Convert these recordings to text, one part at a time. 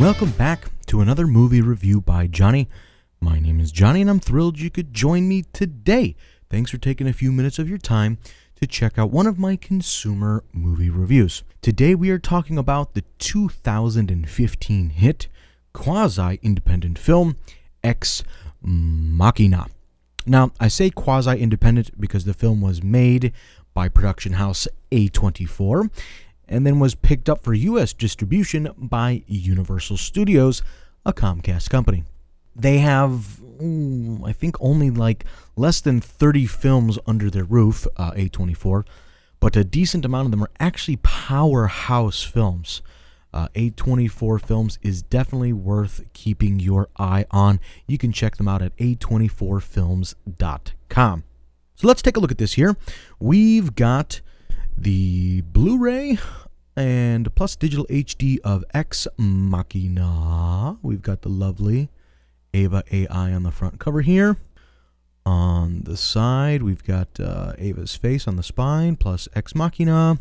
and welcome back to another movie review by Johnny. My name is Johnny, and I'm thrilled you could join me today. Thanks for taking a few minutes of your time to check out one of my consumer movie reviews. Today we are talking about the 2015 hit, quasi-independent film, Ex Machina. Now, I say quasi-independent because the film was made by production house A24, and then was picked up for U.S. distribution by Universal Studios, a Comcast company. They have, I think, only less than 30 films under their roof, A24, but a decent amount of them are actually powerhouse films. A24 Films is definitely worth keeping your eye on. You can check them out at a24films.com. So let's take a look at this here. We've got the Blu-ray and plus digital HD of Ex Machina. We've got the lovely Ava AI on the front cover here. On the side, we've got Ava's face on the spine, plus Ex Machina,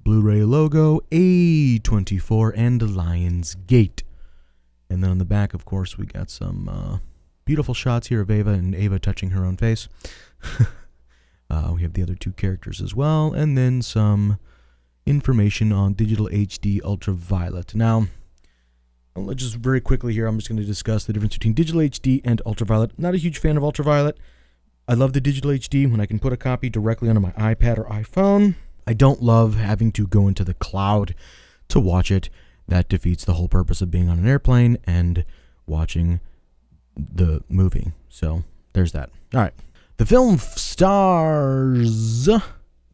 Blu-ray logo, A24, and Lionsgate. And then on the back, of course, we got some beautiful shots here of Ava and Ava touching her own face. We have the other two characters as well, and then some information on digital HD ultraviolet. Now, just very quickly here, I'm just going to discuss the difference between digital HD and ultraviolet. Not a huge fan of ultraviolet. I love the digital HD when I can put a copy directly onto my iPad or iPhone. I don't love having to go into the cloud to watch it. That defeats the whole purpose of being on an airplane and watching the movie. So, there's that. All right. The film stars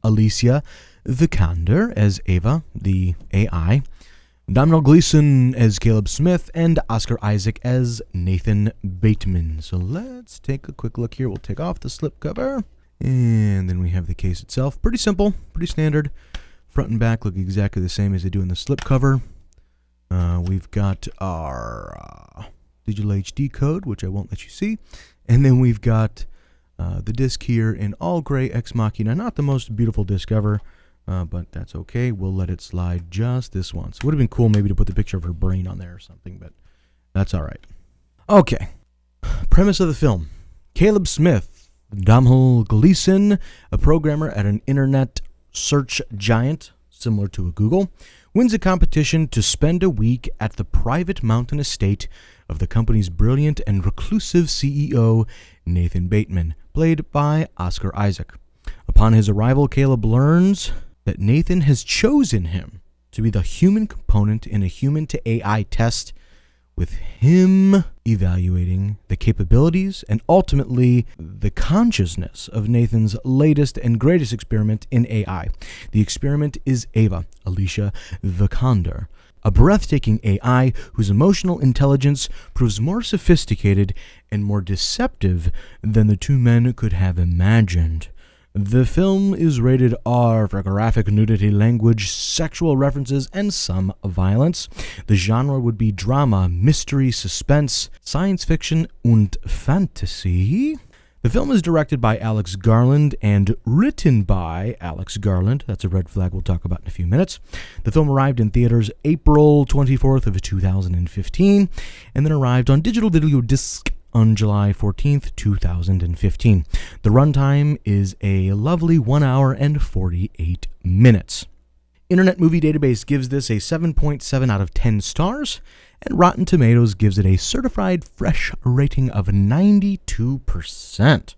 Alicia Vikander as Ava, the AI, Domhnall Gleeson as Caleb Smith, and Oscar Isaac as Nathan Bateman. So let's take a quick look here. We'll take off the slipcover, and then we have the case itself. Pretty simple, pretty standard. Front and back look exactly the same as they do in the slipcover. We've got our digital HD code, which I won't let you see, and then we've got the disc here in all gray Ex Machina. Not the most beautiful disc ever, but that's okay. We'll let it slide just this once. Would have been cool maybe to put the picture of her brain on there or something, but that's all right. Okay. Premise of the film. Caleb Smith, Domhnall Gleeson, a programmer at an internet search giant, similar to a Google, wins a competition to spend a week at the private mountain estate of the company's brilliant and reclusive CEO, Nathan Bateman, played by Oscar Isaac. Upon his arrival, Caleb learns that Nathan has chosen him to be the human component in a human-to-AI test, with him evaluating the capabilities and ultimately the consciousness of Nathan's latest and greatest experiment in AI. The experiment is Ava, Alicia Vikander, a breathtaking AI whose emotional intelligence proves more sophisticated and more deceptive than the two men could have imagined. The film is rated R for graphic nudity, language, sexual references, and some violence. The genre would be drama, mystery, suspense, science fiction, and fantasy. The film is directed by Alex Garland and written by Alex Garland. That's a red flag we'll talk about in a few minutes. The film arrived in theaters April 24th of 2015, and then arrived on digital video disc on July 14th, 2015. The runtime is a lovely 1 hour and 48 minutes. Internet Movie Database gives this a 7.7 out of 10 stars, and Rotten Tomatoes gives it a certified fresh rating of 92%.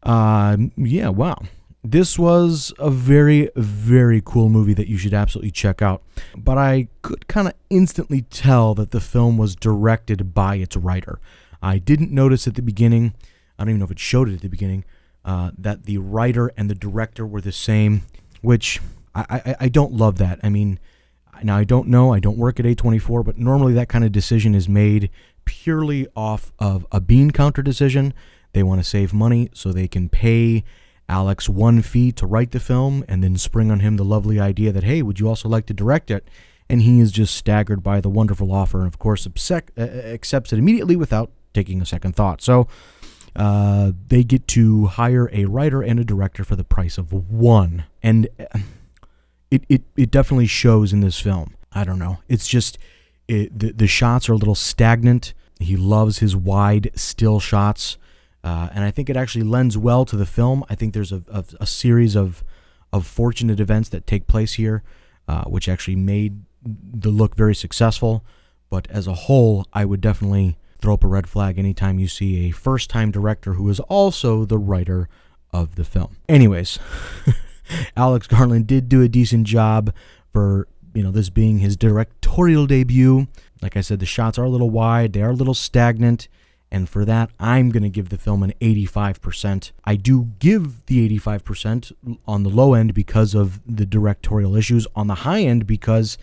Wow. This was a very, very cool movie that you should absolutely check out. But I could kind of instantly tell that the film was directed by its writer. I didn't notice at the beginning, I don't even know if it showed it at the beginning, that the writer and the director were the same, which I don't love that. I mean, now I don't know, I don't work at A24, but normally that kind of decision is made purely off of a bean counter decision. They want to save money, so they can pay Alex one fee to write the film and then spring on him the lovely idea that, hey, would you also like to direct it? And he is just staggered by the wonderful offer and, of course, accepts it immediately without taking a second thought. So they get to hire a writer and a director for the price of one. And it definitely shows in this film. I don't know. It's just, The shots are a little stagnant. He loves his wide, still shots. And I think it actually lends well to the film. I think there's a series of fortunate events that take place here, which actually made the look very successful. But as a whole, I would definitely throw up a red flag anytime you see a first-time director who is also the writer of the film. Anyways, Alex Garland did do a decent job for, this being his directorial debut. Like I said, the shots are a little wide, they are a little stagnant, and for that, I'm going to give the film an 85%. I do give the 85% on the low end because of the directorial issues. On the high end, because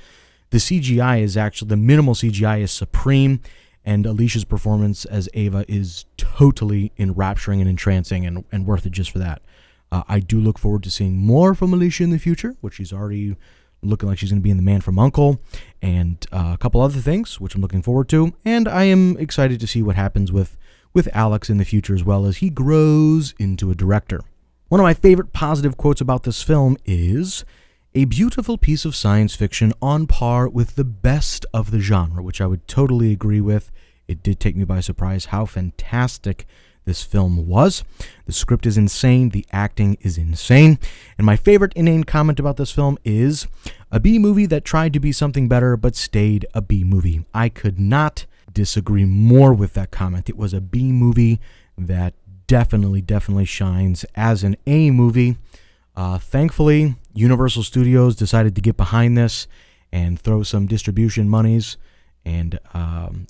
the CGI is actually, the minimal CGI is supreme, and Alicia's performance as Ava is totally enrapturing and entrancing and worth it just for that. I do look forward to seeing more from Alicia in the future, which she's already looking like she's going to be in The Man from U.N.C.L.E., and a couple other things, which I'm looking forward to. And I am excited to see what happens with Alex in the future as well as he grows into a director. One of my favorite positive quotes about this film is, "A beautiful piece of science fiction on par with the best of the genre," which I would totally agree with. It did take me by surprise how fantastic this film was. The script is insane. The acting is insane. And my favorite inane comment about this film is, "A B movie that tried to be something better but stayed a B movie." I could not disagree more with that comment. It was a B movie that definitely shines as an A movie. Thankfully, Universal Studios decided to get behind this and throw some distribution monies and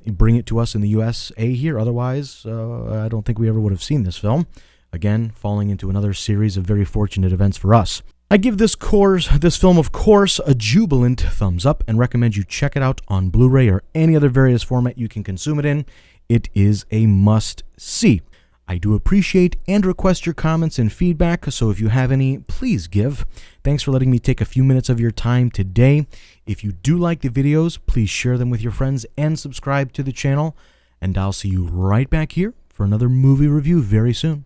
bring it to us in the USA here. Otherwise, I don't think we ever would have seen this film. Again, falling into another series of very fortunate events for us. I give this film, of course, a jubilant thumbs up and recommend you check it out on Blu-ray or any other various format you can consume it in. It is a must-see. I do appreciate and request your comments and feedback, so if you have any, please give. Thanks for letting me take a few minutes of your time today. If you do like the videos, please share them with your friends and subscribe to the channel. And I'll see you right back here for another movie review very soon.